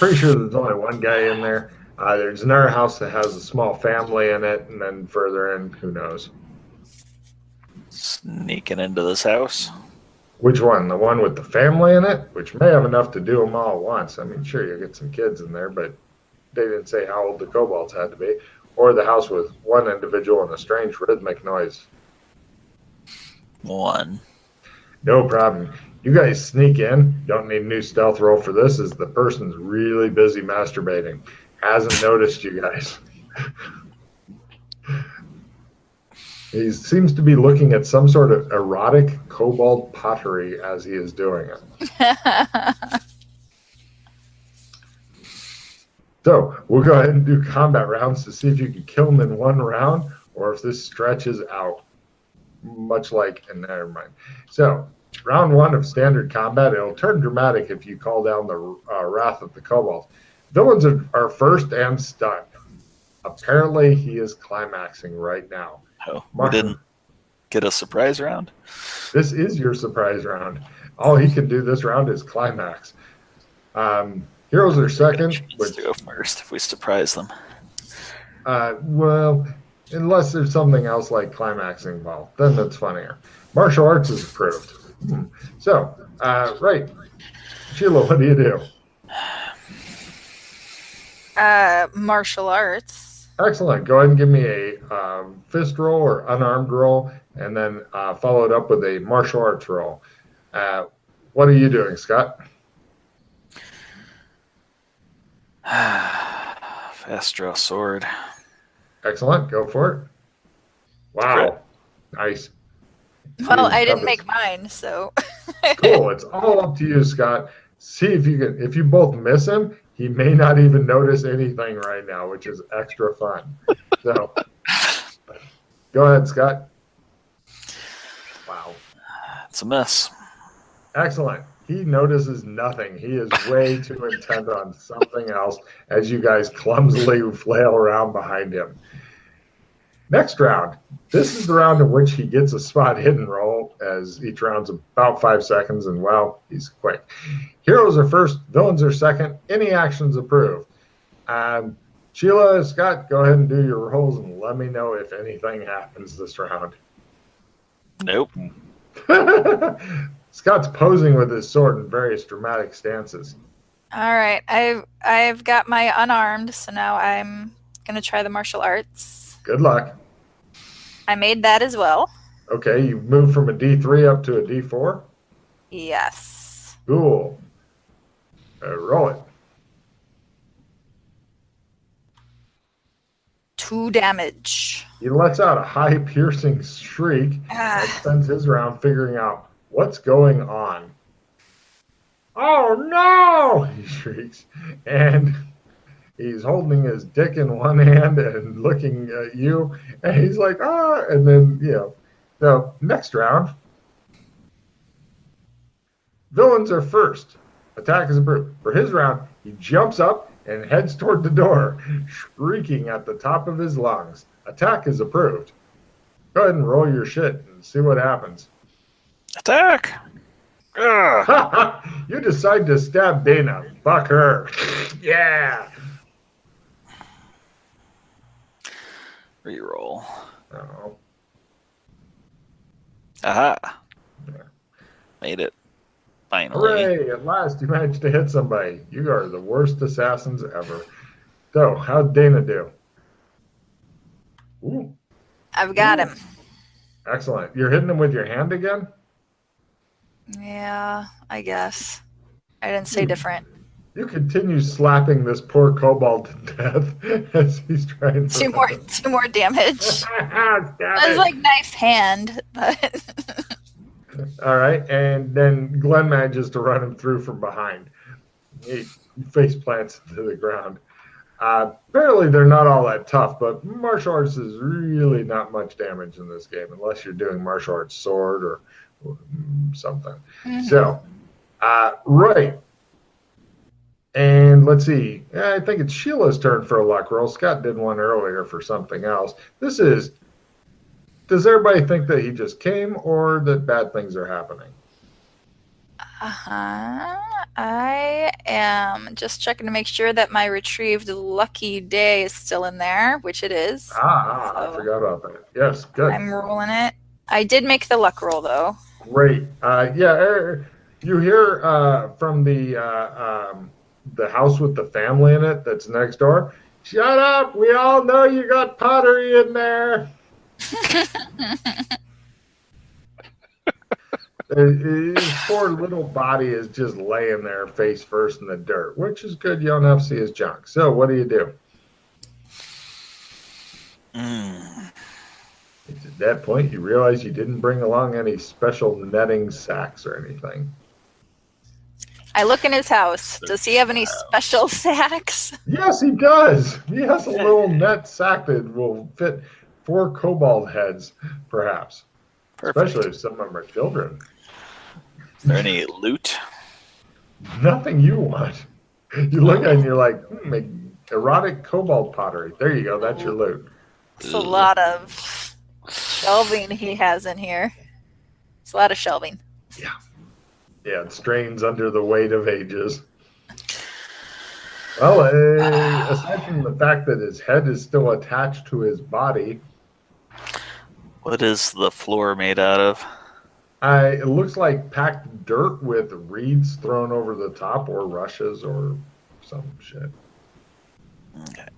Pretty sure there's only one guy in there. There's another house that has a small family in it, and then further in, who knows? Sneaking into this house. Which one? The one with the family in it, which may have enough to do them all at once. I mean, sure, you get some kids in there, but they didn't say how old the kobolds had to be. Or the house with one individual and a strange rhythmic noise. One. No problem. You guys sneak in. Don't need a new stealth roll for this, as the person's really busy masturbating. Hasn't noticed you guys. He seems to be looking at some sort of erotic kobold pottery as he is doing it. So we'll go ahead and do combat rounds to see if you can kill him in one round or if this stretches out. Much like, and never mind. So round one of standard combat, it'll turn dramatic if you call down the wrath of the kobolds. Villains are first and stunned. Apparently, he is climaxing right now. Oh, we didn't get a surprise round? This is your surprise round. All he can do this round is climax. Heroes are second. Let's go first if we surprise them. Well, unless there's something else like climaxing involved, then that's funnier. Martial arts is approved. So, right. Sheila, what do you do? Martial arts. Excellent. Go ahead and give me a fist roll or unarmed roll, and then follow it up with a martial arts roll. What are you doing, Scott? Fast draw sword. Excellent. Go for it. Wow. Nice. Well, I didn't make mine, so. Cool. It's all up to you, Scott. See if you can. If you both miss him, he may not even notice anything right now, which is extra fun. So, go ahead, Scott. Wow. It's a mess. Excellent. He notices nothing. He is way too intent on something else as you guys clumsily flail around behind him. Next round. This is the round in which he gets a spot hidden roll, as each round's about 5 seconds, and well, he's quick. Heroes are first, villains are second. Any actions approved. Sheila, Scott, go ahead and do your rolls and let me know if anything happens this round. Nope. Scott's posing with his sword in various dramatic stances. All right, I've got my unarmed, so now I'm gonna try the martial arts. Good luck. I made that as well. Okay, you moved from a D3 up to a D4? Yes. Cool. Roll it. 2 damage. He lets out a high piercing shriek and spends his round figuring out what's going on. Oh no! He shrieks. And he's holding his dick in one hand and looking at you. And he's like, ah! And then, So, next round. Villains are first. Attack is approved. For his round, he jumps up and heads toward the door, shrieking at the top of his lungs. Attack is approved. Go ahead and roll your shit and see what happens. Attack! You decide to stab Dana. Fuck her. Yeah. Reroll. Oh. Aha! Yeah. Made it. Finally. Hooray! At last you managed to hit somebody. You are the worst assassins ever. So, how'd Dana do? Ooh. I've got him. Excellent. You're hitting him with your hand again? Yeah, I guess. I didn't say different. You continue slapping this poor kobold to death as he's trying to... Two more damage. Damn It was like knife hand, but... All right, and then Glenn manages to run him through from behind. He face plants to the ground. Apparently, they're not all that tough, but martial arts is really not much damage in this game, unless you're doing martial arts sword or something. Mm-hmm. So, right. And let's see. I think it's Sheila's turn for a luck roll. Scott did one earlier for something else. This is... Does everybody think that he just came or that bad things are happening? Uh-huh. I am just checking to make sure that my retrieved lucky day is still in there, which it is. I So forgot about that. Yes, good. I'm rolling it. I did make the luck roll though. Great. You hear from the house with the family in it that's next door. Shut up! We all know you got pottery in there. His poor little body is just laying there face first in the dirt, which is good. You don't have to see his junk. So what do you do? It's at that point you realize you didn't bring along any special netting sacks or anything. I look in his house. Does he have any special sacks? Yes, he does. He has a little net sack that will fit 4 kobold heads, perhaps. Perfect. Especially if some of them are children. Is there any loot? Nothing you want. You look at it and you're like, erotic kobold pottery. There you go. That's your loot. It's a lot of shelving he has in here. It's a lot of shelving. Yeah. Yeah, it strains under the weight of ages. Well, aside from the fact that his head is still attached to his body, What is the floor made out of? it looks like packed dirt with reeds thrown over the top or rushes or some shit. Okay.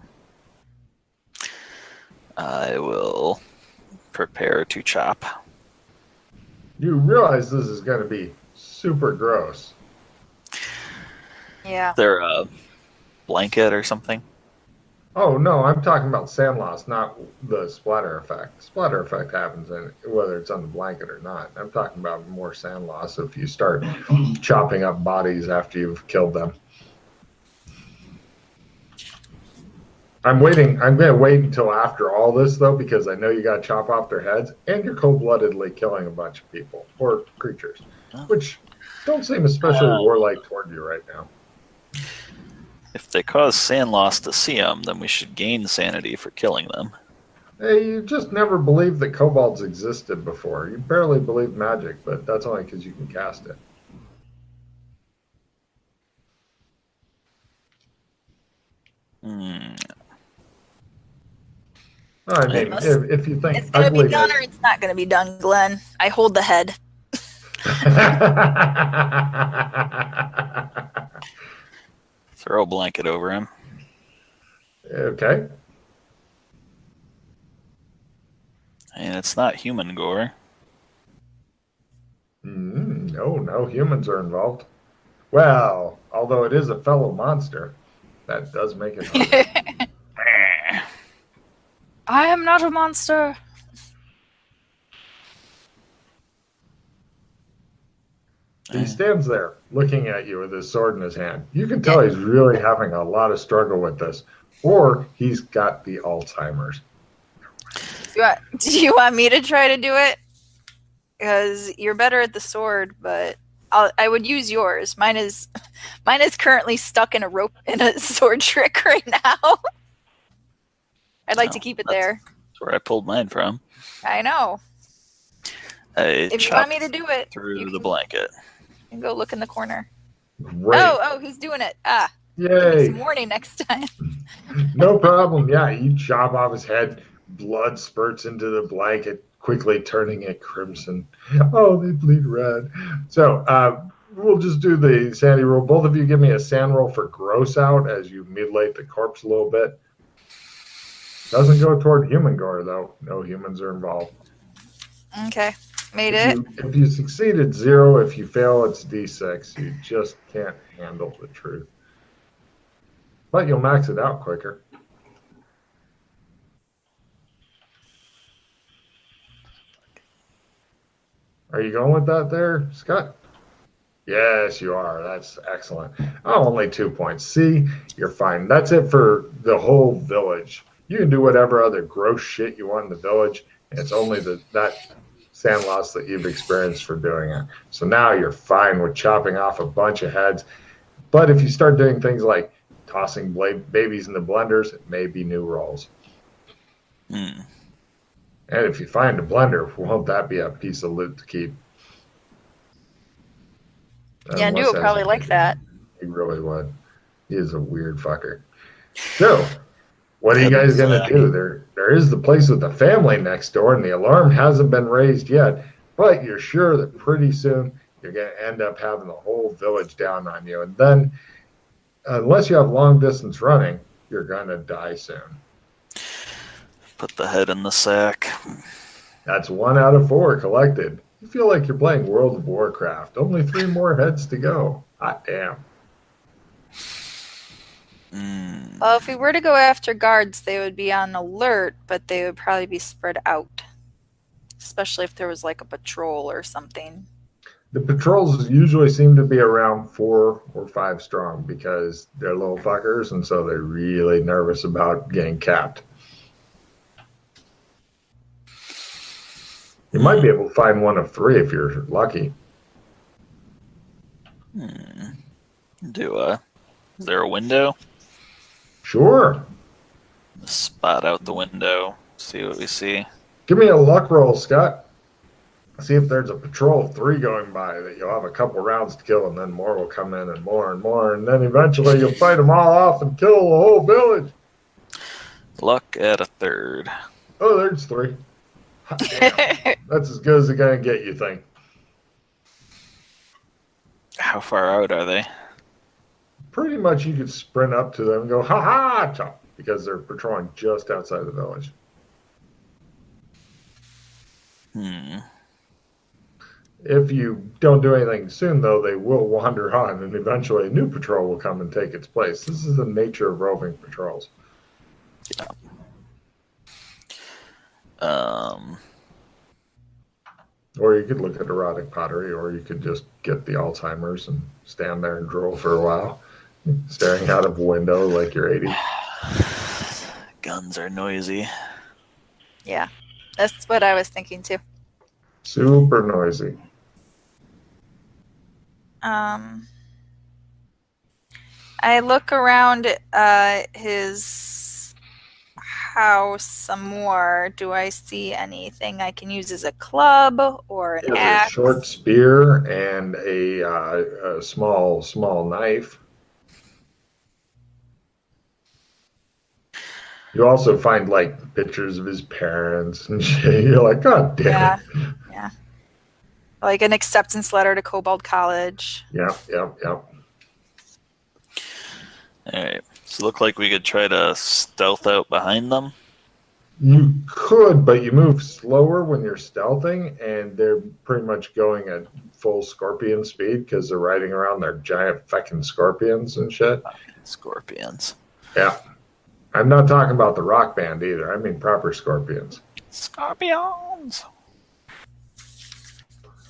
I will prepare to chop. You realize this is going to be super gross. Yeah. Is there a blanket or something? Oh, no, I'm talking about sand loss, not the splatter effect. Splatter effect happens whether it's on the blanket or not. I'm talking about more sand loss if you start chopping up bodies after you've killed them. I'm going to wait until after all this, though, because I know you got to chop off their heads, and you're cold-bloodedly killing a bunch of people or creatures, which don't seem especially warlike toward you right now. If they cause sand loss to see them, then we should gain sanity for killing them. Hey, you just never believed that kobolds existed before. You barely believed magic, but that's only because you can cast it. I mean, if you think it's going to be done ugliness... or it's not going to be done, Glenn. I hold the head. Throw a blanket over him. Okay. And it's not human gore. No humans are involved. Well, although it is a fellow monster, that does make it harder. I am not a monster. He stands there looking at you with his sword in his hand. You can tell he's really having a lot of struggle with this, or he's got the Alzheimer's. Do you want me to try to do it? Because you're better at the sword, but I would use yours. Mine is currently stuck in a sword trick right now. I'd like to keep it there. That's where I pulled mine from. I know. If you want me to do it, through the blanket. You can go look in the corner. Great. Oh, he's doing it. Yay. Give me some warning next time. No problem. Yeah, you chop off his head. Blood spurts into the blanket, quickly turning it crimson. Oh, they bleed red. So we'll just do the sanity roll. Both of you give me a sand roll for gross out as you mutilate the corpse a little bit. Doesn't go toward human gore, though. No humans are involved. Okay. Made it. If you succeed, it's 0. If you fail, it's D6. You just can't handle the truth. But you'll max it out quicker. Are you going with that there, Scott? Yes, you are. That's excellent. Oh, only 2 points. See, you're fine. That's it for the whole village. You can do whatever other gross shit you want in the village. And it's only that sand loss that you've experienced for doing it. So now you're fine with chopping off a bunch of heads. But if you start doing things like tossing babies in the blenders, it may be new rolls. And if you find a blender, won't that be a piece of loot to keep? 'Cause Are you going with that there, Scott? Yes, you are. That's excellent. Oh, only 2 points. See, you're fine. That's it for the whole village. You can do whatever other gross shit you want in the village. And it's only that sand loss that you've experienced for doing it. So now you're fine with chopping off a bunch of heads. But if you start doing things like tossing babies in the blenders, it may be new rolls. And if you find a blender, won't that be a piece of loot to keep? Yeah, Unless New would as probably a like kid, that. he really would. He is a weird fucker. So, what are you Head guys gonna Zach. do? There is the place with the family next door, and the alarm hasn't been raised yet. But you're sure that pretty soon you're gonna end up having the whole village down on you, and then, unless you have long distance running, you're gonna die soon. Put the head in the sack. That's 1 out of 4 collected. You feel like you're playing World of Warcraft. Only 3 more heads to go. Hot damn. Well, if we were to go after guards, they would be on alert, but they would probably be spread out. Especially if there was like a patrol or something. The patrols usually seem to be around 4 or 5 strong because they're little fuckers, and so they're really nervous about getting capped. You might be able to find one of 3 if you're lucky. Is there a window? Sure. Spot out the window. See what we see. Give me a luck roll, Scott. See if there's a patrol of 3 going by that you'll have a couple rounds to kill, and then more will come in, and more, and then eventually you'll fight them all off and kill the whole village. Luck at a 3rd. Oh, there's 3. Damn. That's as good as they're going to get, you think. How far out are they? Pretty much you could sprint up to them and go, ha ha, chop, because they're patrolling just outside the village. If you don't do anything soon, though, they will wander on, and eventually a new patrol will come and take its place. This is the nature of roving patrols. Yeah. Or you could look at erotic pottery, or you could just get the Alzheimer's and stand there and drool for a while, staring out of a window like you're 80. Guns are noisy. Yeah, that's what I was thinking too. Super noisy. I look around his house some more. Do I see anything I can use as a club or an He has axe? a short spear and a small knife. You also find like pictures of his parents and shit. You're like, God damn it. Yeah. Like an acceptance letter to Cobalt College. Yep. Alright. So look like we could try to stealth out behind them. You could, but you move slower when you're stealthing, and they're pretty much going at full scorpion speed because they're riding around their giant fucking scorpions and shit. Scorpions. Yeah. I'm not talking about the rock band either. I mean proper scorpions. Scorpions!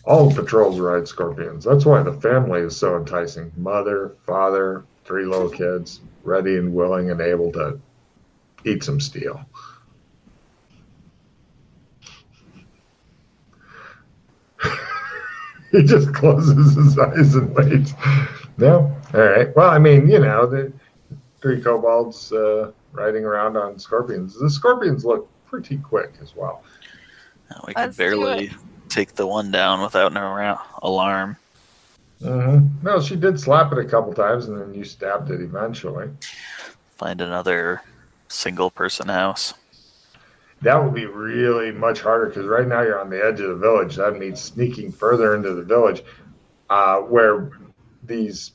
All patrols ride scorpions. That's why the family is so enticing. Mother, father, 3 little kids, ready and willing and able to eat some steel. He just closes his eyes and waits. No? All right. Well, I mean, the 3 kobolds riding around on scorpions. The scorpions look pretty quick as well. We could barely take the one down without an alarm. Mm-hmm. No, she did slap it a couple times, and then you stabbed it eventually. Find another single-person house. That would be really much harder because right now you're on the edge of the village. That means sneaking further into the village where these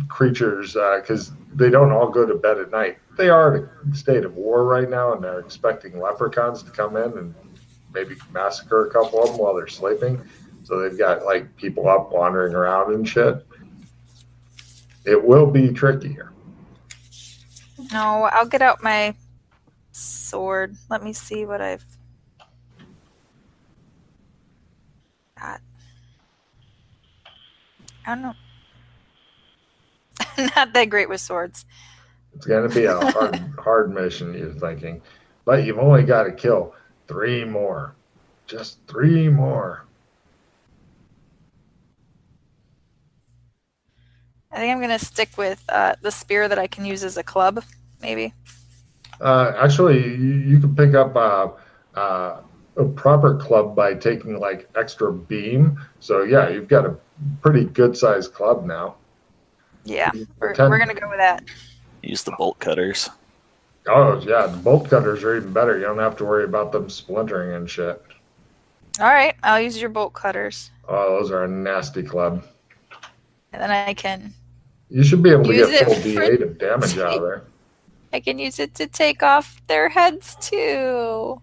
creatures, because they don't all go to bed at night. They are in a state of war right now, and they're expecting leprechauns to come in and maybe massacre a couple of them while they're sleeping. So they've got like people up wandering around and shit. It will be trickier. No, I'll get out my sword. Let me see what I've got. I don't know. Not that great with swords. It's going to be a hard mission, you're thinking. But you've only got to kill 3 more. Just 3 more. I think I'm going to stick with the spear that I can use as a club, maybe. Actually, you can pick up a proper club by taking like extra beam. So yeah, you've got a pretty good sized club now. Yeah, we're 10 gonna go with that. Use the bolt cutters. Oh yeah, the bolt cutters are even better. You don't have to worry about them splintering and shit. All right, I'll use your bolt cutters, Oh, those are a nasty club. and then I can You should be able to use get it full for D8 of damage out of there. I can use it to take off their heads too.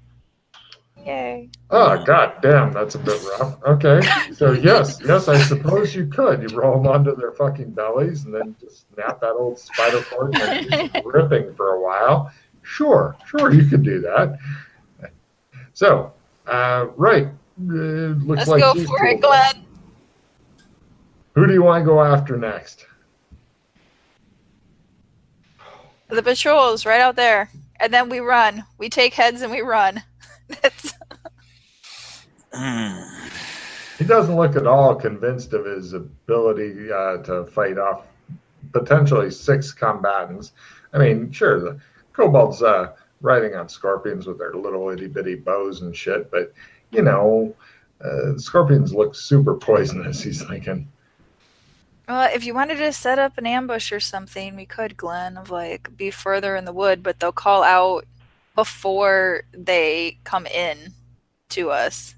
Yay! Oh god damn, that's a bit rough. Okay, so yes, I suppose you could. You roll them onto their fucking bellies and then just snap that old spider cord and do some ripping for a while. Sure, you could do that. So, right, looks Let's like go these for two- it, Glenn. Who do you want to go after next? The patrol's right out there, and then we run. We take heads and we run. That's He doesn't look at all convinced of his ability to fight off potentially 6 combatants. I mean, sure, the kobolds riding on scorpions with their little itty bitty bows and shit, but you know, scorpions look super poisonous. He's thinking. well, if you wanted to set up an ambush or something, we could, Glenn, of like be further in the wood, but they'll call out before they come in to us.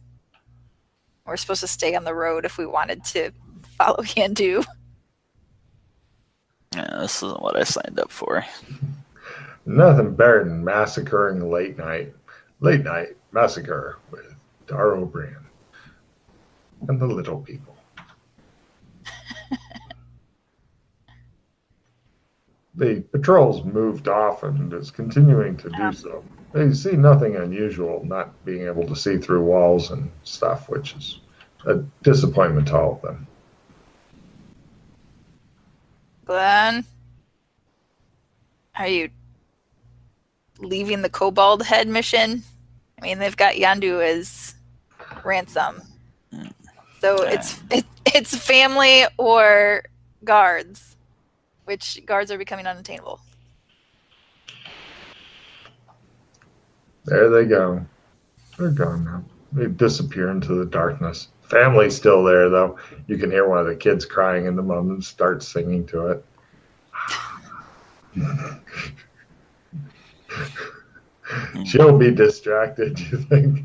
We're supposed to stay on the road if we wanted to follow Yandu. Yeah, this isn't what I signed up for. Nothing better than massacring late night massacre with Dar O'Brien and the little people. The patrol's moved off and is continuing to do so. They see nothing unusual, not being able to see through walls and stuff, which is a disappointment to all of them. Glenn, are you leaving the Kobold Head mission? I mean, they've got Yandu as ransom, so it's family or guards, which guards are becoming unattainable. There they go. They're gone now. They disappear into the darkness. Family's still there, though. You can hear one of the kids crying, and the mom starts singing to it. She'll be distracted, you think?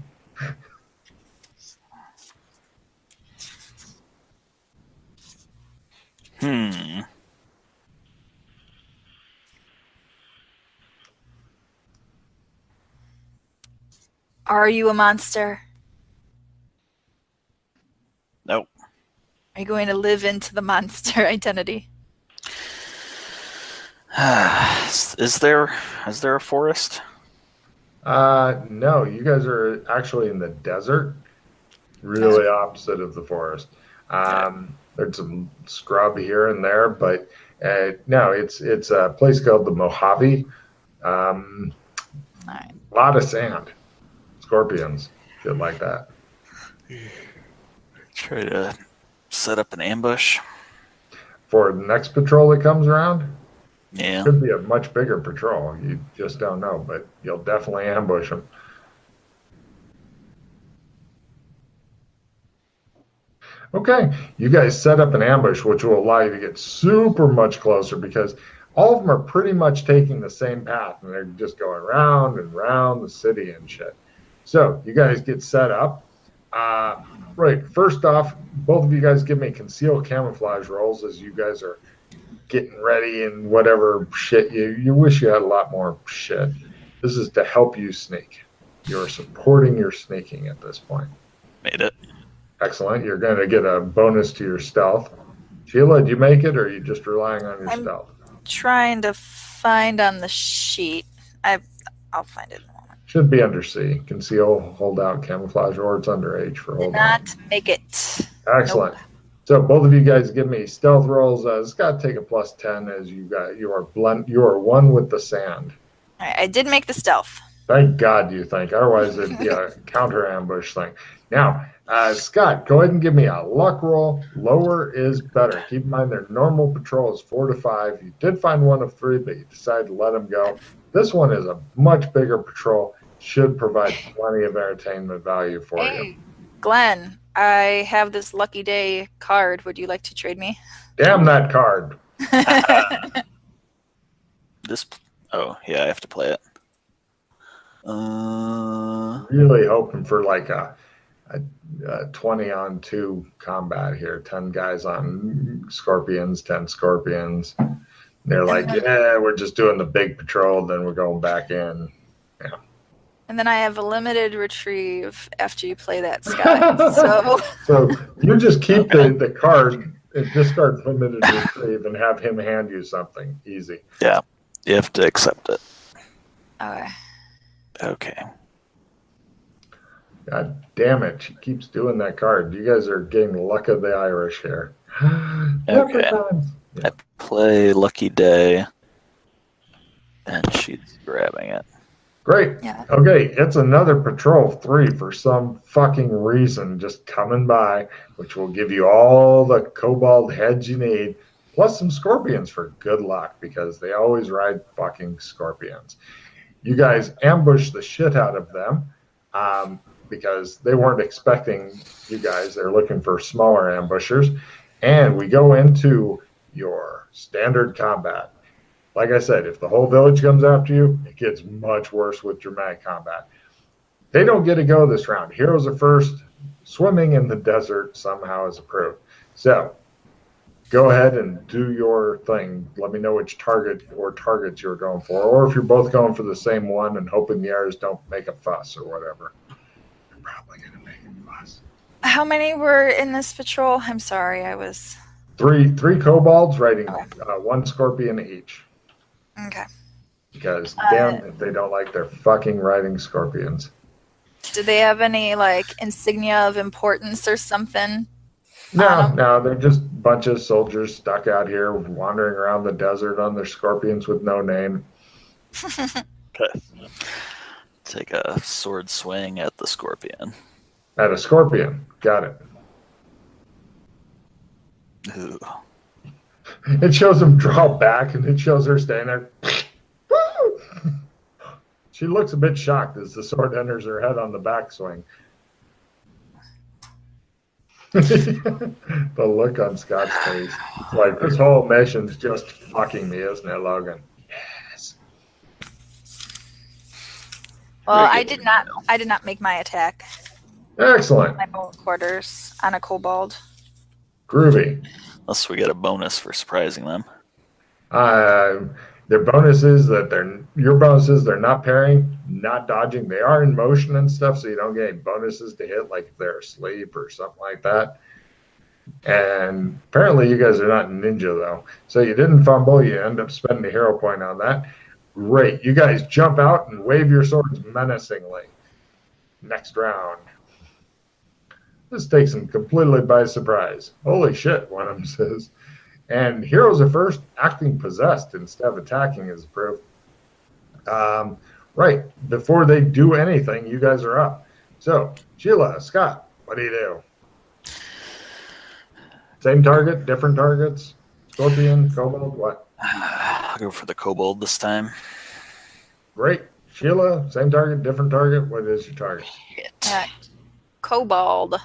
Are you a monster? Nope. Are you going to live into the monster identity? Is there a forest? No, you guys are actually in the desert, really opposite of the forest. There's some scrub here and there, but no, it's a place called the Mojave. All right. A lot of sand, scorpions, shit like that. Try to set up an ambush. For the next patrol that comes around, Yeah. could be a much bigger patrol. You just don't know, but you'll definitely ambush them. Okay, you guys set up an ambush, which will allow you to get super much closer because all of them are pretty much taking the same path and they're just going round and round the city and shit. So you guys get set up. Right, first off, both of you guys give me concealed camouflage rolls as you guys are getting ready and whatever shit you wish you had a lot more shit. This is to help you sneak. You're supporting your sneaking at this point. Made it. Excellent. You're going to get a bonus to your stealth. Sheila, did you make it or are you just relying on your stealth? Trying to find on the sheet. I'll find it in a moment. Should be under C. Conceal, hold out, camouflage, or it's under H for hold out. Not make it. Excellent. Nope. So both of you guys give me stealth rolls. It's got to take a plus 10 as you are one with the sand. All right, I did make the stealth. Thank God you think. Otherwise it'd be a counter ambush thing. Now, Scott, go ahead and give me a luck roll. Lower is better. Keep in mind their normal patrol is 4 to 5. You did find one of 3, but you decided to let them go. This one is a much bigger patrol. should provide plenty of entertainment value for you. Hey, Glenn, I have this Lucky Day card. Would you like to trade me? Damn that card. This. Oh yeah, I have to play it. Really hoping for like a 20-on-2 combat here. 10 guys on scorpions, 10 scorpions. They're like, yeah, we're just doing the big patrol, then we're going back in. Yeah. And then I have a limited retrieve after you play that, Scott. So you just keep the card and discard limited retrieve and have him hand you something. Easy. Yeah, you have to accept it. Okay. Okay. God damn it. She keeps doing that card. You guys are getting the luck of the Irish here. Okay. I play Lucky Day, and she's grabbing it. Great. Yeah. Okay, it's another patrol of 3 for some fucking reason just coming by, which will give you all the kobold heads you need, plus some scorpions for good luck, because they always ride fucking scorpions. You guys ambush the shit out of them because they weren't expecting you guys. They're looking for smaller ambushers. And we go into your standard combat. Like I said, if the whole village comes after you, it gets much worse with dramatic combat. They don't get to go this round. Heroes are first. Swimming in the desert somehow is approved. So go ahead and do your thing. Let me know which target or targets you're going for, or if you're both going for the same one and hoping the others don't make a fuss or whatever. They're probably going to make a fuss. How many were in this patrol? I'm sorry, I was... Three kobolds riding 1 scorpion each. Okay. Because damn if they don't like their fucking riding scorpions. Do they have any, like, insignia of importance or something? No, they're just a bunch of soldiers stuck out here wandering around the desert on their scorpions with no name. Okay. Take a sword swing at the scorpion. At a scorpion. Got it. Ooh. It shows them draw back, and it shows her standing there. She looks a bit shocked as the sword enters her head on the backswing. The look on Scott's face. It's like, this whole mission's just fucking me, isn't it, Logan? Yes. Well, I did not make my attack. Excellent. My bolt quarters on a kobold. Groovy. Unless we get a bonus for surprising them. Their bonuses your bonuses, they're not parrying, not dodging. They are in motion and stuff, so you don't get any bonuses to hit like if they're asleep or something like that. And apparently you guys are not ninja though. So you didn't fumble, you end up spending a hero point on that. Great. You guys jump out and wave your swords menacingly. Next round. This takes them completely by surprise. Holy shit, one of them says. And heroes are first, acting possessed instead of attacking is proof. Right, before they do anything, you guys are up. So, Sheila, Scott, what do you do? Same target, different targets? Scorpion, kobold, what? I'll go for the kobold this time. Great. Sheila, same target, different target. What is your target? Kobold.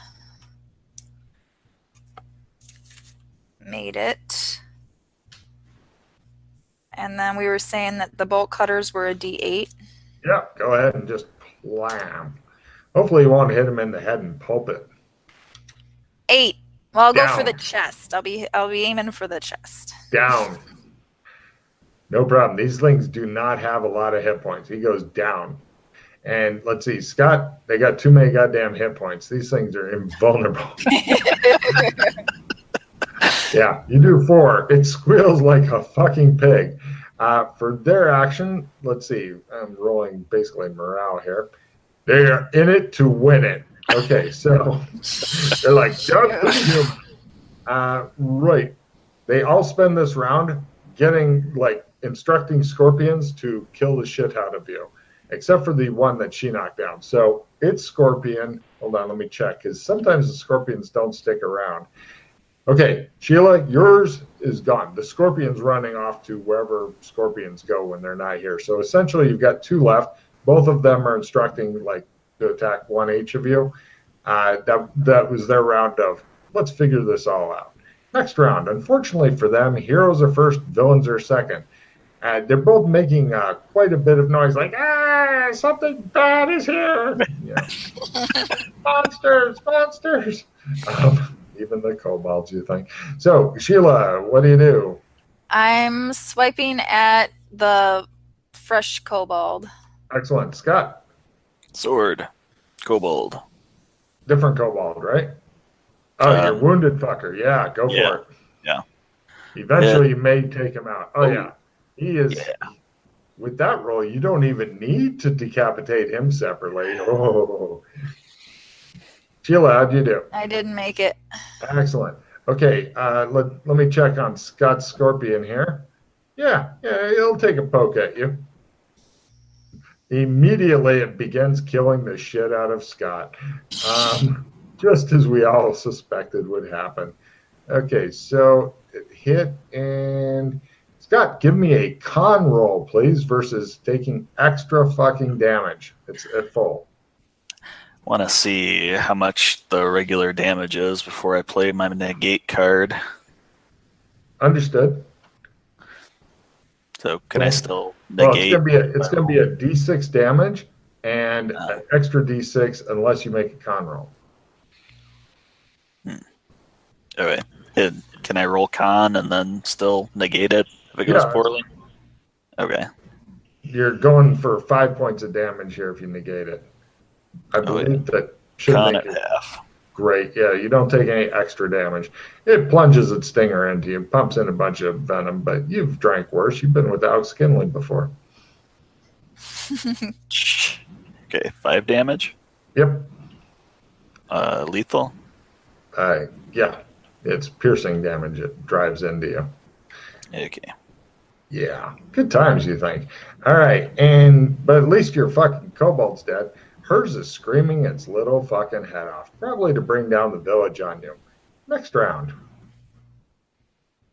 Made it. And then we were saying that the bolt cutters were a D8. Yeah, go ahead and just plam. Hopefully you won't hit him in the head and pulp it. 8. Well, I'll Down. go for the chest. I'll be aiming for the chest. Down. No problem. These things do not have a lot of hit points. He goes down. And let's see, Scott, they got too many goddamn hit points. These things are invulnerable. Yeah, you do 4. It squeals like a fucking pig. For their action, let's see. I'm rolling basically morale here. They're in it to win it. Okay, so they're like, right. They all spend this round instructing scorpions to kill the shit out of you, except for the one that she knocked down. So it's scorpion. Hold on, let me check, because sometimes the scorpions don't stick around. Okay, Sheila, yours is gone. The scorpion's running off to wherever scorpions go when they're not here. So essentially, you've got 2 left. both of them are instructing like to attack one each of you. That was their round of let's figure this all out. Next round, unfortunately for them, heroes are first, villains are second. They're both making quite a bit of noise, like something bad is here. Yeah. Monsters, monsters. Even the kobolds, you think. So, Sheila, what do you do? I'm swiping at the fresh kobold. Excellent. Scott? Sword. Kobold. Different kobold, right? Oh, you're wounded fucker. Yeah, go for it. Yeah. Eventually, you may take him out. Oh, yeah. He is... Yeah. With that roll, you don't even need to decapitate him separately. Oh. Sheila, how'd you do? I didn't make it. Excellent. Okay, let me check on Scott's scorpion here. Yeah, he'll take a poke at you. Immediately, it begins killing the shit out of Scott, just as we all suspected would happen. Okay, so it hit, and Scott, give me a con roll, please, versus taking extra fucking damage. It's at full. Want to see how much the regular damage is before I play my negate card. Understood. So can I still negate? Well, it's gonna be a D6 damage and an extra D6 unless you make a con roll. All right. Can I roll con and then still negate it if it goes poorly? Okay. You're going for 5 points of damage here if you negate it. I believe that should con make at it half. great. Yeah, you don't take any extra damage. It plunges its stinger into you, pumps in a bunch of venom, but you've drank worse. You've been without Skinley before. Okay, 5 damage. Yep. Lethal. Yeah, it's piercing damage. It drives into you. Okay. Yeah, good times, you think. All right, but at least your fucking kobold's dead. Hers is screaming its little fucking head off, probably to bring down the village on you. Next round.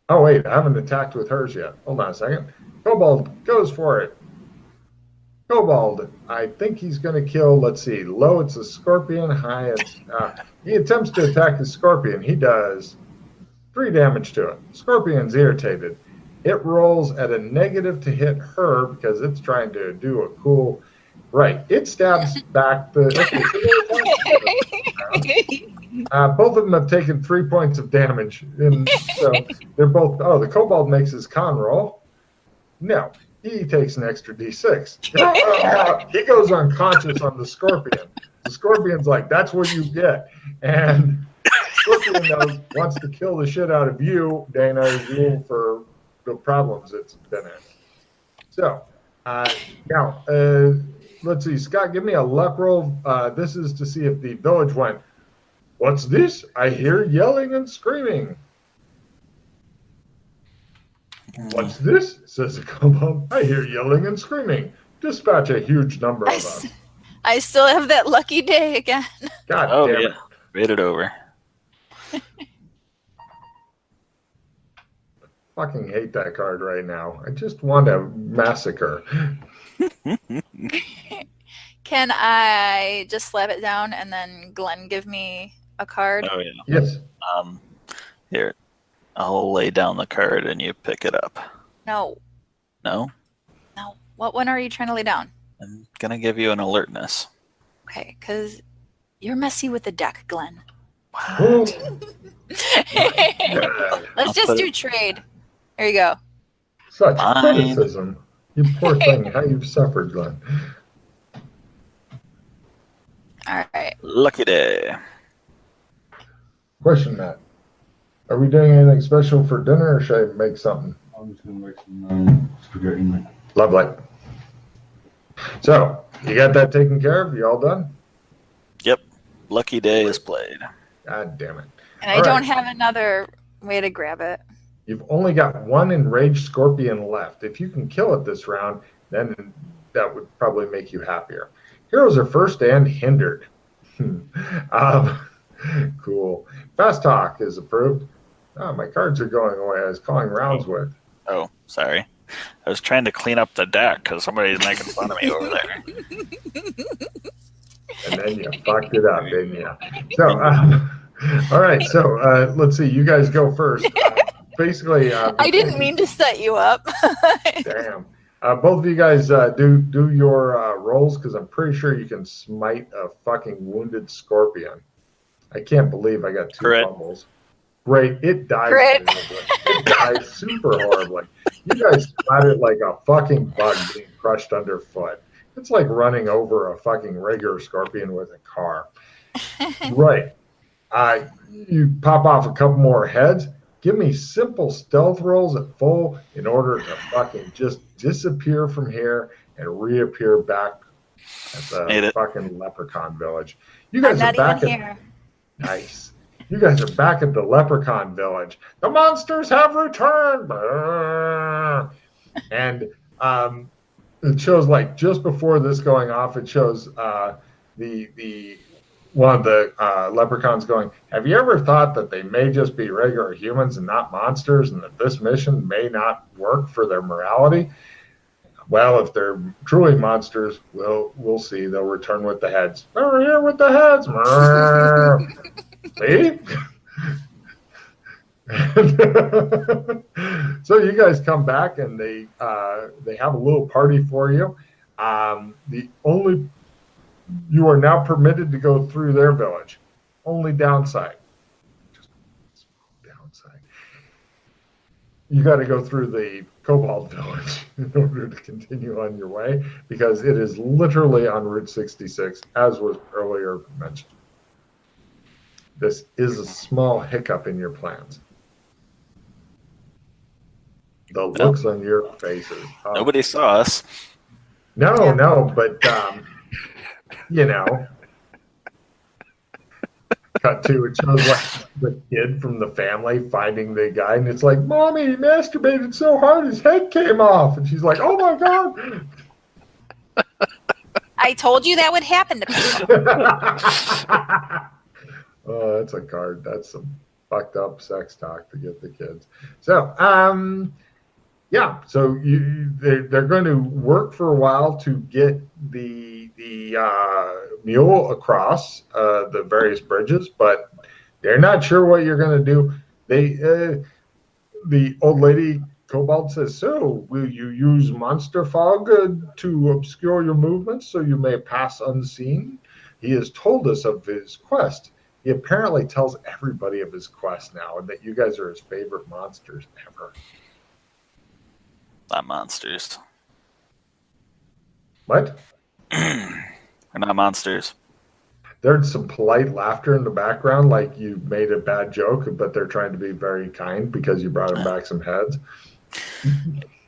Oh, wait, I haven't attacked with hers yet. Hold on a second. Kobold goes for it. Kobold, I think he's going to kill, let's see, low it's a scorpion, high it's... he attempts to attack the scorpion. He does 3 damage to it. Scorpion's irritated. It rolls at a negative to hit her because it's trying to do a cool... Right. It stabs back the... both of them have taken 3 points of damage. And so they're both... Oh, the kobold makes his con roll. No. He takes an extra D6. He goes unconscious on the scorpion. The scorpion's like, that's what you get. And Scorpion wants to kill the shit out of you, Dana, as you for the problems it's been in. So, now... let's see, Scott, give me a luck roll. This is to see if the village went, what's this? I hear yelling and screaming. What's this? Says the kobold. I hear yelling and screaming. Dispatch a huge number of us. I still have that lucky day again. God damn it. Read it over. Fucking hate that card right now. I just want to massacre. Can I just slap it down and then Glenn give me a card? Oh, yeah. Yes. Here, I'll lay down the card and you pick it up. No. No? No. What one are you trying to lay down? I'm going to give you an alertness. Okay, because you're messy with the deck, Glenn. Let's just do trade. There you go. Such criticism. You poor thing. How you've suffered, Glenn. All right. Lucky day. Question, Matt. Are we doing anything special for dinner, or should I make something? I'm just going to make some spaghetti, mate. Lovely. So, you got that taken care of? You all done? Yep. Lucky day is played. God damn it. And I don't have another way to grab it. You've only got one enraged scorpion left. If you can kill it this round, then that would probably make you happier. Heroes are first and hindered. Cool. Fast talk is approved. Oh, my cards are going away. I was calling rounds with. Oh, sorry. I was trying to clean up the deck because somebody's making fun of me over there. And then you fucked it up, didn't you? So, all right. So let's see. You guys go first. Basically, I didn't mean to set you up. Damn. Both of you guys do your rolls because I'm pretty sure you can smite a fucking wounded scorpion. I can't believe I got 2 Crit. fumbles. Great. It dies. Crit. It dies super horribly. You guys splattered like a fucking bug being crushed underfoot. It's like running over a fucking regular scorpion with a car. Right. You pop off a couple more heads. Give me simple stealth rolls at full in order to fucking just disappear from here and reappear back at the fucking leprechaun village. You guys I'm are not back even at here. Nice. You guys are back at the leprechaun village. The monsters have returned. And it shows like just before this going off, it shows the one of the leprechauns going, have you ever thought that they may just be regular humans and not monsters, and that this mission may not work for their morality? Well, if they're truly monsters, we'll see. They'll return with the heads. They're here with the heads. See? So you guys come back and they have a little party for you. You are now permitted to go through their village. Only downside. Just downside. You got to go through the Cobalt village in order to continue on your way because it is literally on Route 66, as was earlier mentioned. This is a small hiccup in your plans. The looks on your faces. Nobody saw us. No, but you know. Cut to it shows like the kid from the family finding the guy, and it's like, Mommy, he masturbated so hard his head came off, and she's like, oh my god. I told you that would happen to people. Oh, that's a card. That's some fucked up sex talk to get the kids. So, yeah. So they're going to work for a while to get the mule across the various bridges, but they're not sure what you're going to do. The old lady Cobalt says, so will you use monster fog to obscure your movements so you may pass unseen? He has told us of his quest. He apparently tells everybody of his quest now, and that you guys are his favorite monsters ever. Not monsters. What? We're not monsters. There's some polite laughter in the background, like you made a bad joke, but they're trying to be very kind because you brought them back some heads.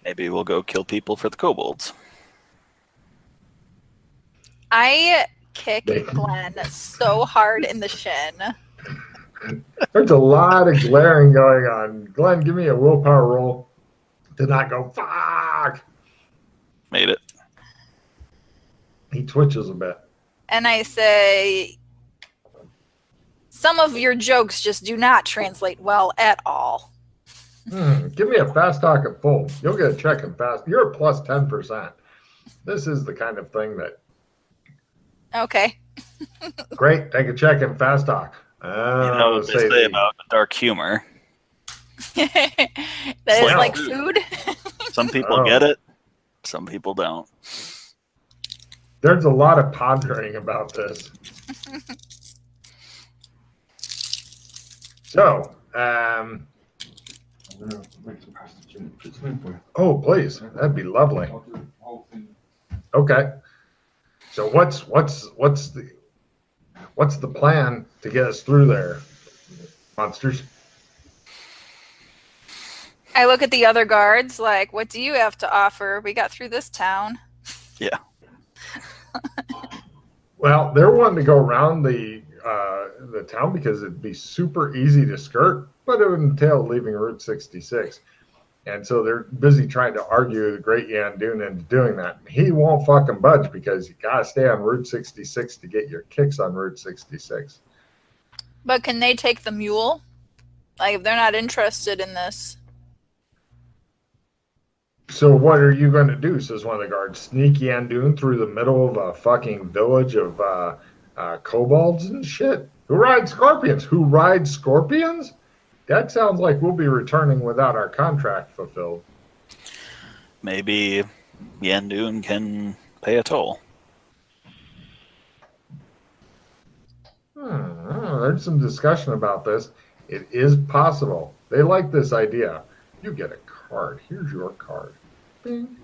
Maybe we'll go kill people for the kobolds. I kick Glenn so hard in the shin. There's a lot of glaring going on. Glenn, give me a willpower roll to not go, fuck. Made it. He twitches a bit. And I say, some of your jokes just do not translate well at all. Give me a fast talk at full. You'll get a check in fast. You're a plus 10%. This is the kind of thing that. Okay. Great. Take a check in fast talk. You know what they say about dark humor. That is like food. Some people get it. Some people don't. There's a lot of pondering about this. So, oh, please, that'd be lovely. Okay. So what's the plan to get us through there, monsters? I look at the other guards like, what do you have to offer? We got through this town. Yeah. Well, they're wanting to go around the town because it'd be super easy to skirt, but it would entail leaving Route 66. And so they're busy trying to argue the great Yandoon into doing that. He won't fucking budge because you got to stay on Route 66 to get your kicks on Route 66. But can they take the mule? Like, if they're not interested in this. So what are you going to do? Says one of the guards. Sneak Yandoon through the middle of a fucking village of kobolds and shit? Who rides scorpions? Who rides scorpions? That sounds like we'll be returning without our contract fulfilled. Maybe Yandoon can pay a toll. There's some discussion about this. It is possible. They like this idea. You get a card. Here's your card. Bing.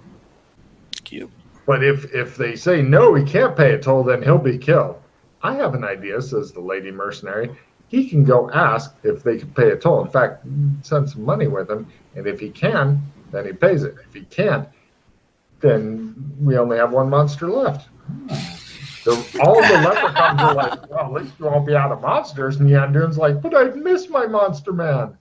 Cute. But if they say no, he can't pay a toll, then he'll be killed. I have an idea, says the lady mercenary. He can go ask if they can pay a toll. In fact, send some money with him, and if he can, then he pays it. If he can't, then we only have one monster left. So all the leprechauns are like, well, at least you won't be out of monsters. And Yandoon's like, but I miss my monster man.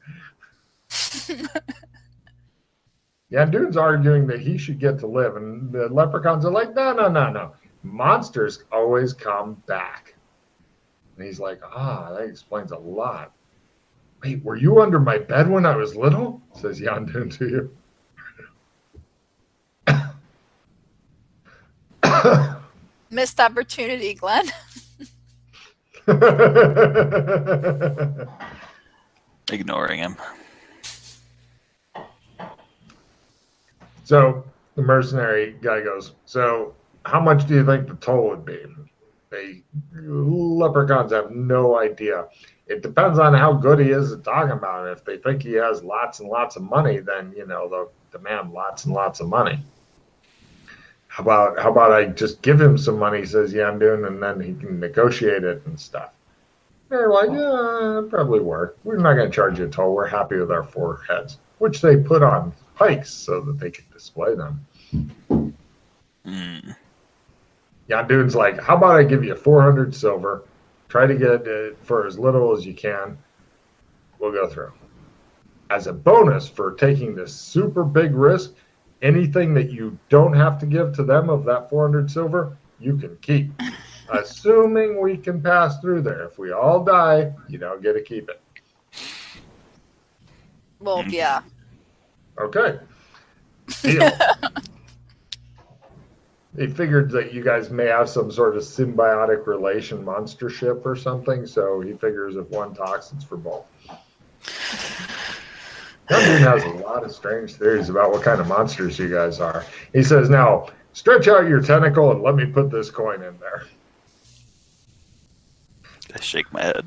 Yandoon's arguing that he should get to live. And the leprechauns are like, no. Monsters always come back. And he's like, that explains a lot. Wait, were you under my bed when I was little? Says Yandoon to you. Missed opportunity, Glenn. Ignoring him. So the mercenary guy goes, so how much do you think the toll would be? Leprechauns have no idea. It depends on how good he is at talking about it. If they think he has lots and lots of money, then, they'll demand lots and lots of money. How about I just give him some money, says Yandoon, and then he can negotiate it and stuff. They're like, yeah, it'll probably work. We're not going to charge you a toll. We're happy with our 4 heads, which they put on pikes so that they can display them. Yandoon's like, how about I give you 400 silver? Try to get it for as little as you can. We'll go through. As a bonus for taking this super big risk, anything that you don't have to give to them of that 400 silver, you can keep. Assuming we can pass through there. If we all die, you don't get to keep it. Well, yeah. Okay. Deal. He figured that you guys may have some sort of symbiotic relation monstership or something, so he figures if one talks, it's for both. That dude has a lot of strange theories about what kind of monsters you guys are. He says, now, stretch out your tentacle and let me put this coin in there. I shake my head.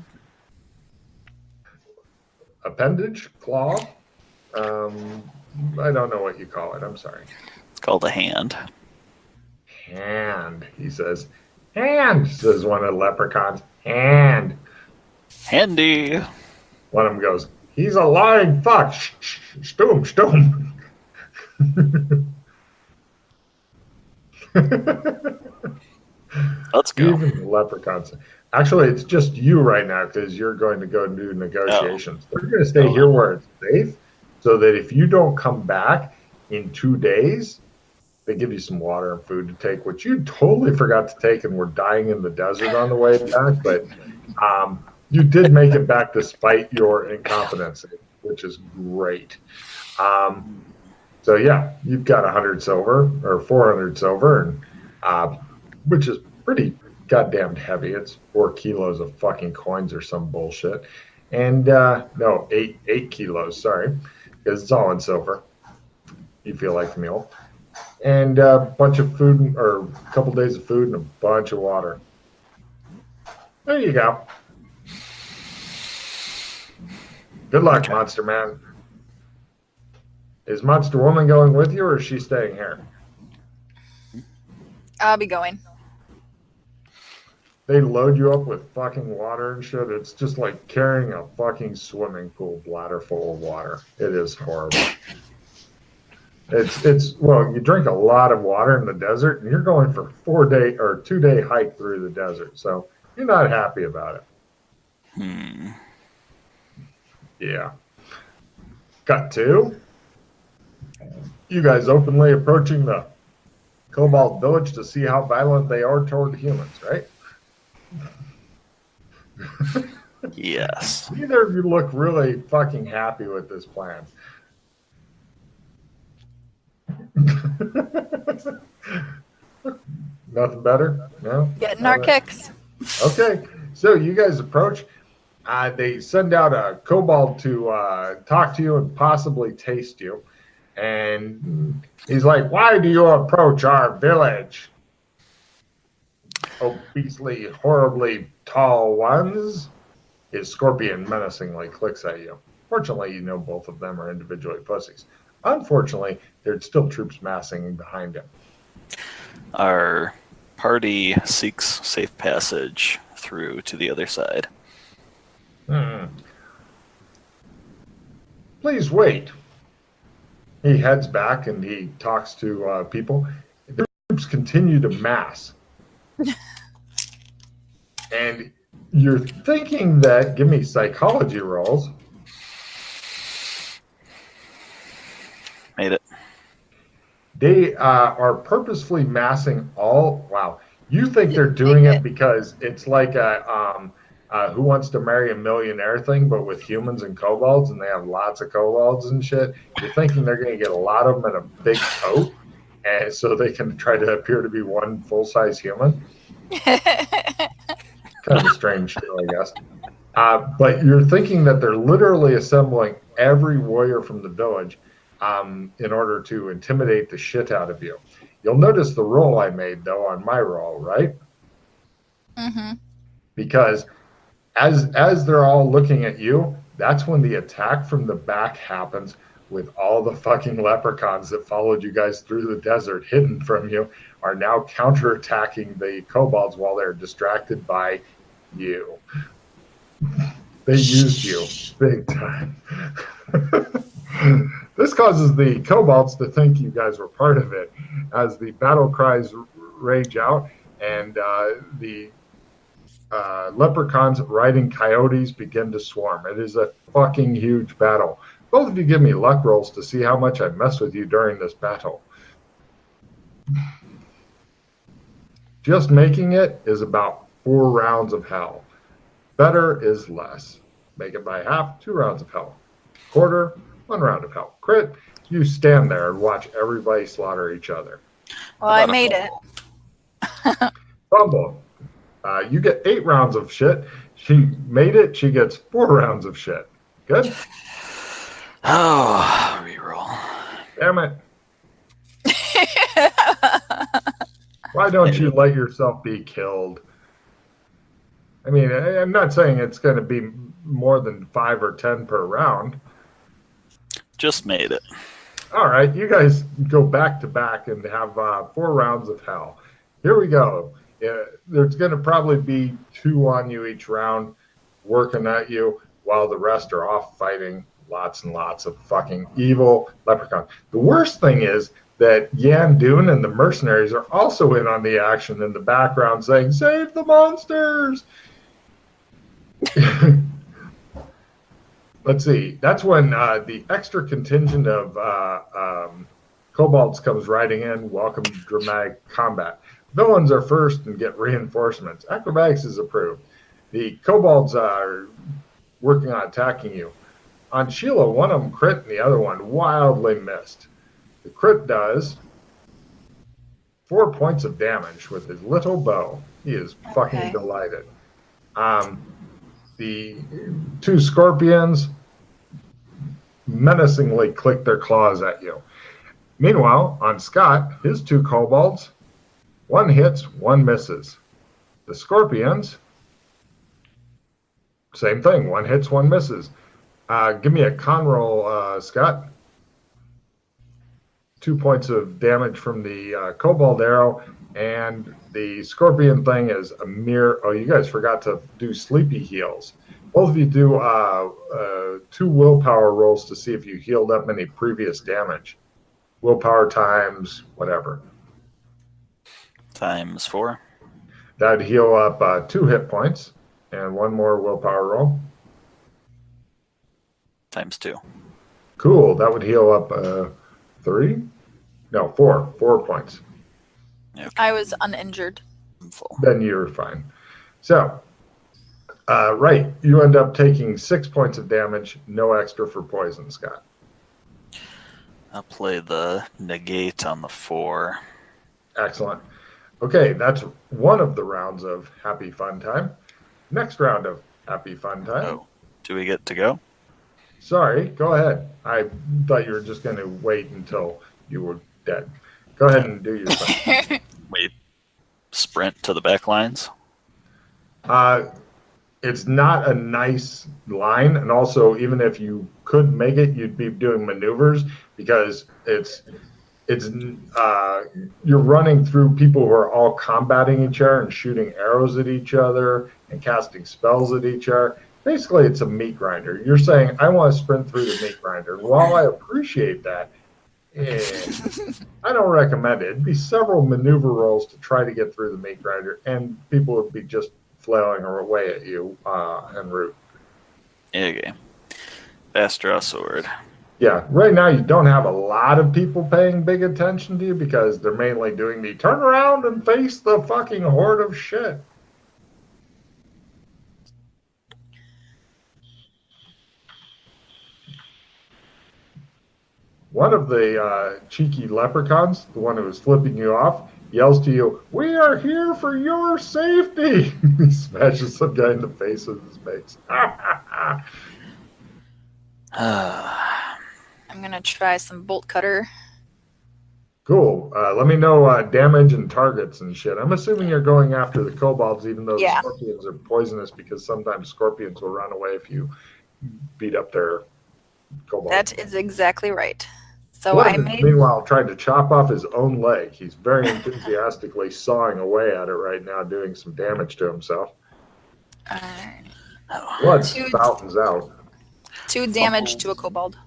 Appendage? Claw? I don't know what you call it. I'm sorry. It's called a hand. Hand, he says. Hand, says one of the leprechauns. Hand. Handy. One of them goes, he's a lying fuck. Stoom. Let's go. Even the leprechauns. Actually, it's just you right now because you're going to go do negotiations. They're going to stay here where it's safe so that if you don't come back in 2 days, they give you some water and food to take, which you totally forgot to take and were dying in the desert on the way back. But you did make it back despite your incompetency, which is great. So, yeah, you've got 100 silver or 400 silver, and which is pretty goddamn heavy. It's 4 kilos of fucking coins or some bullshit. And no, 8 kilos, sorry, because it's all in silver. You feel like the mule. And a bunch of food, or a couple days of food and a bunch of water. There you go. Good luck, okay. Monster Man. Is Monster Woman going with you, or is she staying here? I'll be going. They load you up with fucking water and shit. It's just like carrying a fucking swimming pool bladder full of water. It is horrible. Well, you drink a lot of water in the desert, and you're going for 4-day or 2-day hike through the desert, so you're not happy about it. Yeah. Cut 2. You guys openly approaching the Cobalt Village to see how violent they are toward humans, right? Yes. Neither of you look really fucking happy with this plan. Nothing better? No? Getting All our right. kicks. Okay, so you guys approach. They send out a kobold to talk to you and possibly taste you. And he's like, "Why do you approach our village? Obesely, horribly tall ones." His scorpion menacingly clicks at you. Fortunately, you know both of them are individually pussies. Unfortunately, there's still troops massing behind him. Our party seeks safe passage through to the other side. Please wait. He heads back and he talks to people. The troops continue to mass. And you're thinking that, give me psychology rolls. Made it. They are purposefully massing all. Wow. You think they're doing it because it's like a Who Wants to Marry a Millionaire thing, but with humans and kobolds, and they have lots of kobolds and shit. You're thinking they're going to get a lot of them in a big tote, and so they can try to appear to be one full-size human. Kind of a strange show, I guess. But you're thinking that they're literally assembling every warrior from the village in order to intimidate the shit out of you. You'll notice the roll I made, though, on my roll, right? Mm-hmm. Because as they're all looking at you, that's when the attack from the back happens with all the fucking leprechauns that followed you guys through the desert, hidden from you, are now counterattacking the kobolds while they're distracted by you. They used you big time. This causes the kobolds to think you guys were part of it as the battle cries rage out and the leprechauns riding coyotes begin to swarm. It is a fucking huge battle. Both of you give me luck rolls to see how much I mess with you during this battle. Just making it is about 4 rounds of hell. Better is less. Make it by half, 2 rounds of hell. Quarter, 1 round of hell. Crit, you stand there and watch everybody slaughter each other. Well, I made it. Fumble. You get 8 rounds of shit. She made it. She gets 4 rounds of shit. Good? Oh, reroll. Damn it. Why don't you let yourself be killed? I mean, I'm not saying it's going to be more than 5 or 10 per round. Just made it. All right, you guys go back to back and have 4 rounds of hell. Here we go. There's going to probably be 2 on you each round working at you while the rest are off fighting lots and lots of fucking evil leprechauns. The worst thing is that Yandoon and the mercenaries are also in on the action in the background saying, "Save the monsters!" Let's see. That's when the extra contingent of kobolds comes riding in. Welcome to dramatic combat. Villains are first and get reinforcements. Acrobatics is approved. The kobolds are working on attacking you. On Sheila, one of them crit and the other one wildly missed. The crit does 4 points of damage with his little bow. He is fucking delighted. The 2 scorpions menacingly click their claws at you. Meanwhile, on Scott, his 2 kobolds, 1 hits, 1 misses. The scorpions, same thing, 1 hits, 1 misses. Give me a con roll, Scott. 2 points of damage from the kobold arrow, and the scorpion thing is a mere. Oh, you guys forgot to do sleepy heals. Both of you do 2 willpower rolls to see if you healed up any previous damage. Willpower times whatever. Times 4. That'd heal up 2 hit points, and 1 more willpower roll. Times 2. Cool. That would heal up 3. No, 4. 4 points. Okay. I was uninjured. I'm full. Then you're fine. So, right, you end up taking 6 points of damage, no extra for poison, Scott. I'll play the negate on the 4. Excellent. Okay, that's one of the rounds of Happy Fun Time. Next round of Happy Fun Time. Oh, do we get to go? Sorry, go ahead. I thought you were just going to wait until you were dead. Go ahead and do your thing. We sprint to the back lines. It's not a nice line, and also even if you could make it, you'd be doing maneuvers because it's you're running through people who are all combating each other and shooting arrows at each other and casting spells at each other. Basically, it's a meat grinder. You're saying, I want to sprint through the meat grinder. While I appreciate that, I don't recommend it. It'd be several maneuver rolls to try to get through the meat grinder, and people would be just flailing away at you en route. Okay. Fast draw sword. Yeah, right now you don't have a lot of people paying big attention to you because they're mainly doing the turn around and face the fucking horde of shit. One of the cheeky leprechauns, the one who was flipping you off, yells to you, "We are here for your safety!" He smashes some guy in the face with his mace. I'm going to try some bolt cutter. Cool. Let me know damage and targets and shit. I'm assuming you're going after the kobolds, even though Yeah. the scorpions are poisonous, because sometimes scorpions will run away if you beat up their kobolds. That is exactly right. So Glenn I is, made... meanwhile, trying to chop off his own leg. He's very enthusiastically sawing away at it right now, doing some damage to himself. Blood fountains out. 2 damage to a kobold.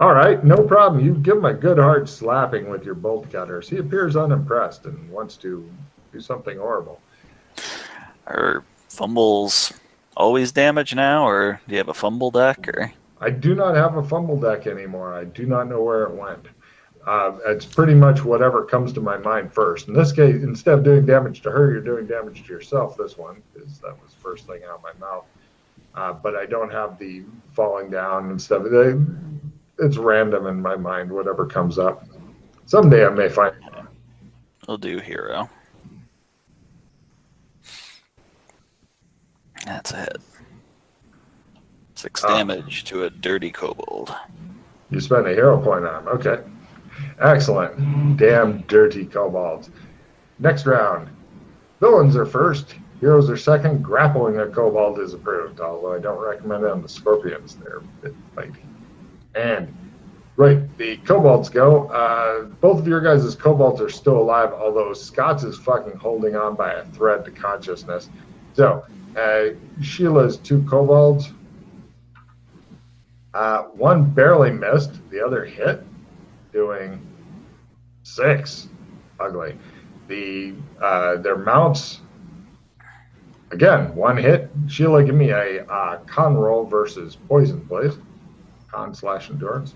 All right, no problem. You give him a good hard slapping with your bolt cutters. He appears unimpressed and wants to do something horrible. Are fumbles always damage now, or do you have a fumble deck? Or I do not have a fumble deck anymore. I do not know where it went. It's pretty much whatever comes to my mind first. In this case, instead of doing damage to her, you're doing damage to yourself, this one, because that was the first thing out of my mouth. But I don't have the falling down and stuff. It's random in my mind, whatever comes up. Someday I may find it. we'll do hero. That's a hit. 6 damage to a dirty kobold. You spend a hero point on him. Okay. Excellent. Damn dirty kobolds. Next round. Villains are first. Heroes are second. Grappling a kobold is approved, although I don't recommend it on the scorpions. They're a bit fighty. And, right, the kobolds go. Both of your guys' kobolds are still alive, although Scott's is fucking holding on by a thread to consciousness. So, Sheila's 2 kobolds. One barely missed, the other hit, doing 6. Ugly. Their mounts, again, 1 hit. Sheila, give me a con roll versus poison, please. Con/endurance.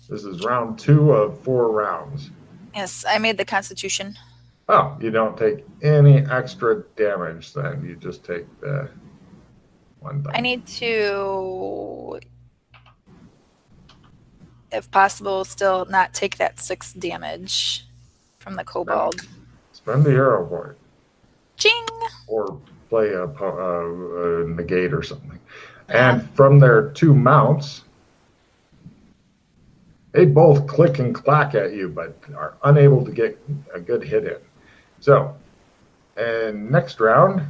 This is round 2 of 4 rounds. Yes, I made the constitution. Oh, you don't take any extra damage then. You just take the 1 thing. I need to, if possible, still not take that 6 damage from the kobold. Spend the hero point. Ching! Or play a negate or something. And from their 2 mounts, they both click and clack at you, but are unable to get a good hit in. So, and next round,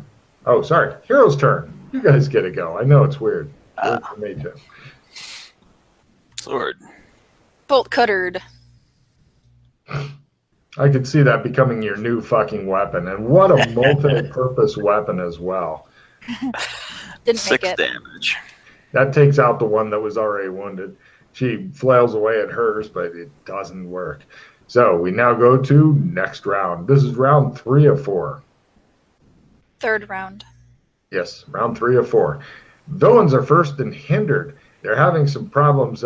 oh, sorry, hero's turn. You guys get to go. I know it's weird. Weird for me too. Sword. Bolt cuttered. I could see that becoming your new fucking weapon, and what a multi-purpose weapon as well. Didn't 6 make it. damage. That takes out the one that was already wounded. She flails away at hers, but it doesn't work. So we now go to next round. This is round 3 of 4. 3rd round. Yes, round 3 of 4. Villains are first and hindered. They're having some problems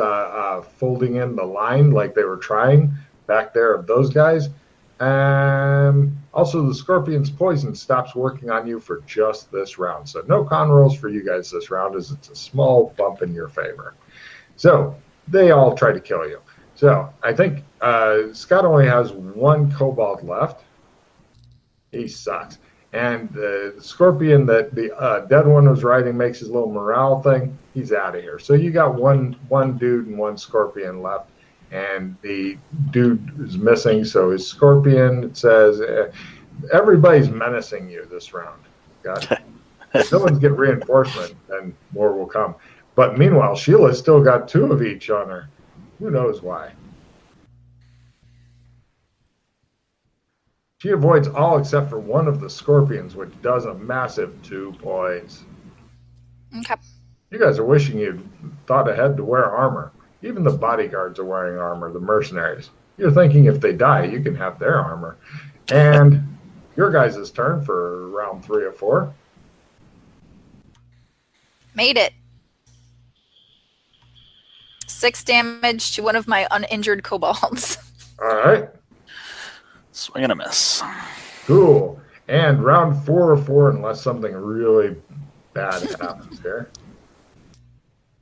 folding in the line like they were trying back there of those guys. Also, the scorpion's poison stops working on you for just this round. So no con rolls for you guys this round, as it's a small bump in your favor. So they all try to kill you. So I think Scott only has one kobold left. He sucks. And the scorpion that the dead one was riding makes his little morale thing. He's out of here. So you got one dude and one scorpion left. And the dude is missing. So his scorpion, it says, everybody's menacing you this round. Got it. If villains get reinforcement, then more will come. But meanwhile, Sheila's still got 2 of each on her. Who knows why? She avoids all except for one of the scorpions, which does a massive 2 points. Okay. You guys are wishing you'd thought ahead to wear armor. Even the bodyguards are wearing armor, the mercenaries. You're thinking if they die, you can have their armor. And your guys' turn for round 3 of 4. Made it. 6 damage to one of my uninjured kobolds. All right. Swing and a miss. Cool. And round 4 of 4, unless something really bad happens here.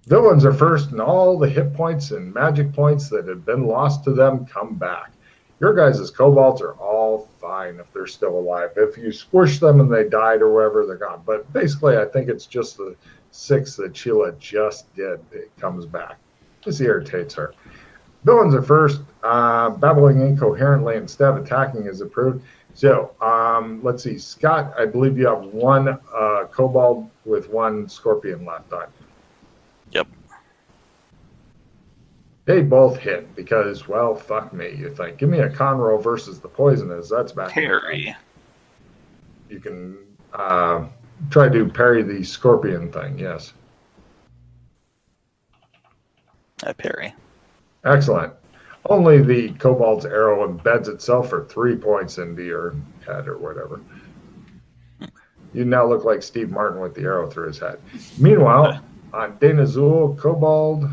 Villains are first, and all the hit points and magic points that have been lost to them come back. Your guys' kobolds are all fine if they're still alive. If you squish them and they died or whatever, they're gone. But basically, I think it's just the 6 that Sheila just did. It comes back. This irritates her. Villains are first. Babbling incoherently instead of attacking is approved. So, let's see. Scott, I believe you have 1 kobold with 1 scorpion left on. Yep. They both hit because, well, fuck me. You think, give me a con roll versus the poisonous. That's back. Parry. You can try to parry the scorpion thing, yes. I parry. Excellent. Only the kobold's arrow embeds itself for 3 points into your head or whatever. You now look like Steve Martin with the arrow through his head. Meanwhile, on Dana Zool, kobold,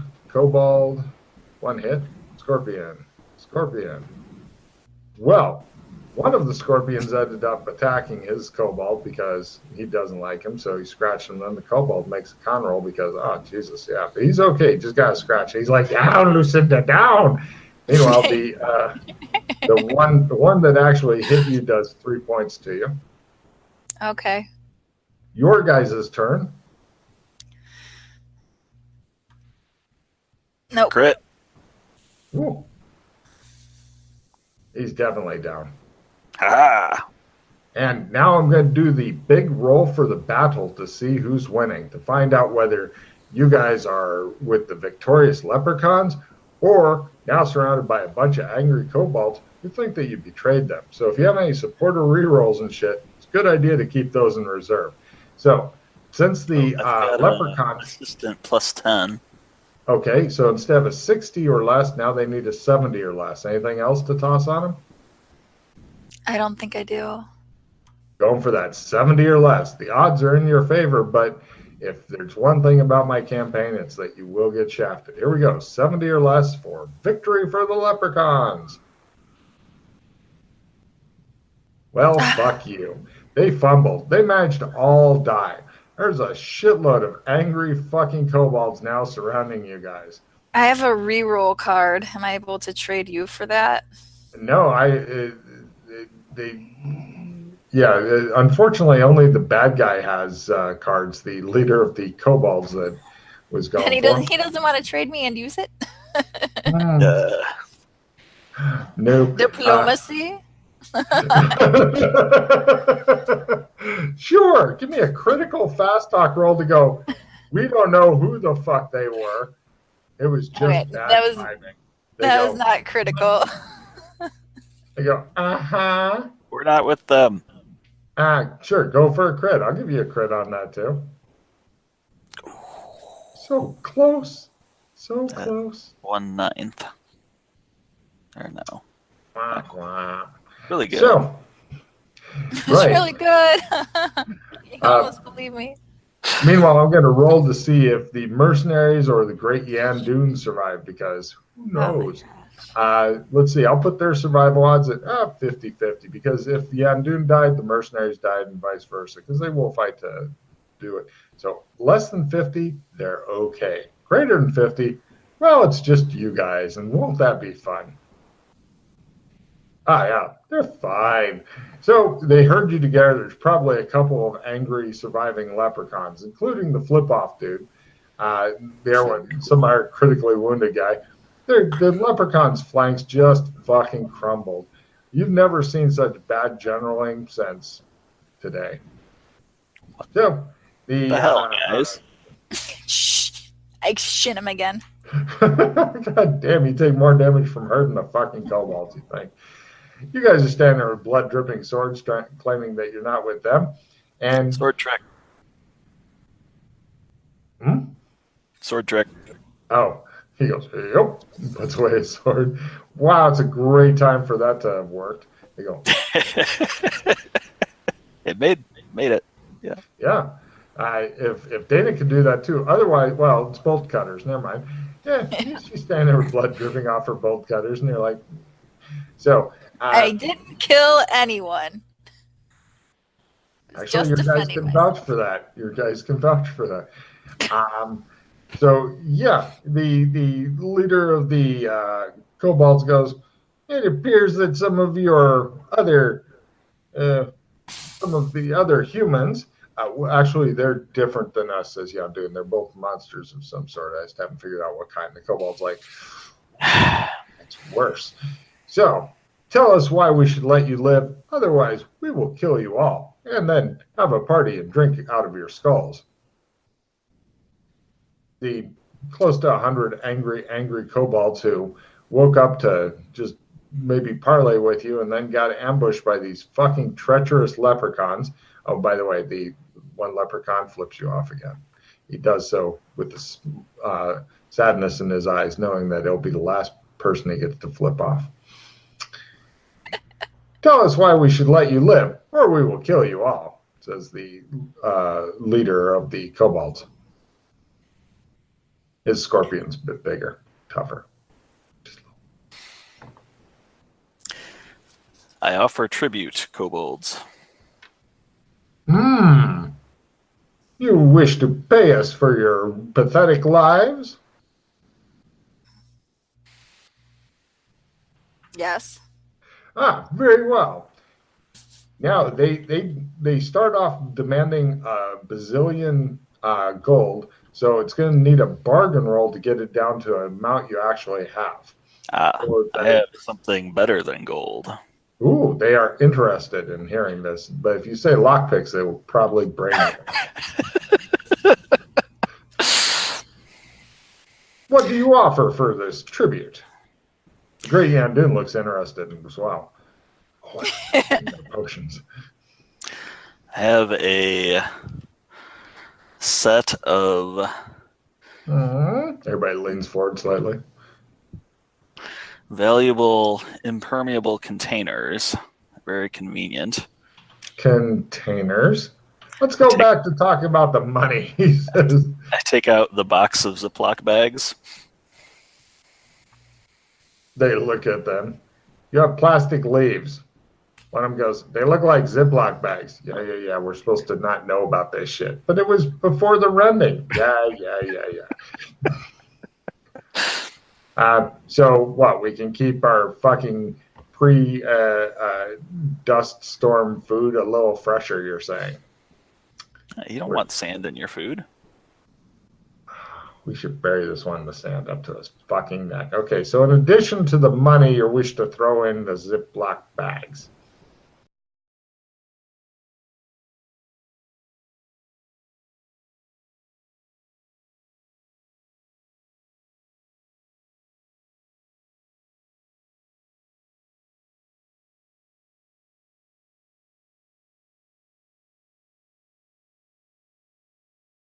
1 hit, scorpion. Well, one of the scorpions ended up attacking his kobold because he doesn't like him, so he scratched him. Then the kobold makes a con roll because, oh, Jesus, yeah. But he's okay. Just got to scratch. He's like, down, Lucinda, down. Meanwhile, the one that actually hit you does 3 points to you. Okay. Your guys' turn. Nope. Crit. Ooh. He's definitely down. Ah. And now I'm going to do the big roll for the battle to see who's winning, to find out whether you guys are with the victorious leprechauns or now surrounded by a bunch of angry kobolds who think that you betrayed them. So if you have any supporter rerolls and shit, it's a good idea to keep those in reserve. So since the leprechaun assistant plus 10. Okay, so instead of a 60 or less, now they need a 70 or less. Anything else to toss on them? I don't think I do. Going for that 70 or less. The odds are in your favor, but if there's one thing about my campaign, it's that you will get shafted. Here we go. 70 or less for victory for the leprechauns. Well, fuck you. They fumbled. They managed to all die. There's a shitload of angry fucking kobolds now surrounding you guys. I have a reroll card. Am I able to trade you for that? No, unfortunately, only the bad guy has cards. The leader of the kobolds that was going. And he doesn't want to trade me and use it. Nope. Diplomacy. Sure, give me a critical fast talk roll to go. We don't know who the fuck they were. It was just Okay, bad timing. That was not critical. They go, We're not with them. Sure, go for a crit. I'll give you a crit on that too. So close. So close. 1/9. Or no. Wah, wah. Really good. So, It's right. really good. You almost believe me. Meanwhile, I'm going to roll to see if the mercenaries or the Great Yan Dune survive, because who knows? Let's see. I'll put their survival odds at 50-50 because if Yandun died, the mercenaries died, and vice versa because they will fight to do it. So less than 50, they're okay. Greater than 50, well, it's just you guys, and won't that be fun? Yeah, they're fine. So they herd you together. There's probably a couple of angry surviving leprechauns, including the flip-off dude. Some are critically wounded guy. The leprechaun's flanks just fucking crumbled. You've never seen such bad generaling since today. So the hell, guys. I shin him again. God damn, you take more damage from hurting the fucking kobolds, you think. You guys are standing there with blood dripping swords claiming that you're not with them. And sword trick. Sword trick. Oh, he goes, yep, puts away his sword. Wow, it's a great time for that to have worked. They go. It made it. Yeah. Yeah. If Dana could do that too. Otherwise, well, it's bolt cutters. Never mind. Yeah, she's standing there with blood dripping off her bolt cutters, and you're like, so. I didn't kill anyone. Actually, your guys can vouch for that. Your guys can vouch for that. So yeah, the leader of the kobolds goes, it appears that some of the other humans, actually they're different than us, says Yandun. They're both monsters of some sort. I just haven't figured out what kind. The kobold's like, it's worse. So tell us why we should let you live, otherwise we will kill you all, and then have a party and drink out of your skulls. The close to 100 angry kobolds who woke up to just maybe parley with you and then got ambushed by these fucking treacherous leprechauns. Oh, by the way, the one leprechaun flips you off again. He does so with this sadness in his eyes, knowing that it'll be the last person he gets to flip off. Tell us why we should let you live, or we will kill you all, says the leader of the kobolds. His scorpion's a bit bigger, tougher. I offer tribute, kobolds. You wish to pay us for your pathetic lives? Yes. Very well. Now, they start off demanding a bazillion gold, so it's going to need a bargain roll to get it down to an amount you actually have. I have something better than gold. Ooh, they are interested in hearing this, but if you say lockpicks, they will probably brain it. What do you offer for this tribute? The Great Yandun looks interested as well. Potions. I have a set of... Everybody leans forward slightly. Valuable impermeable containers. Very convenient. Containers? Let's go back to talking about the money, he says. I take out the box of Ziploc bags. They look at them. You have plastic leaves. One of them goes, they look like Ziploc bags. Yeah. We're supposed to not know about this shit. But it was before the rending. Yeah. So what? We can keep our fucking pre-dust storm food a little fresher, you're saying? You don't want sand in your food. We should bury this one in the sand up to this fucking neck. Okay, so in addition to the money, you wish to throw in the Ziploc bags.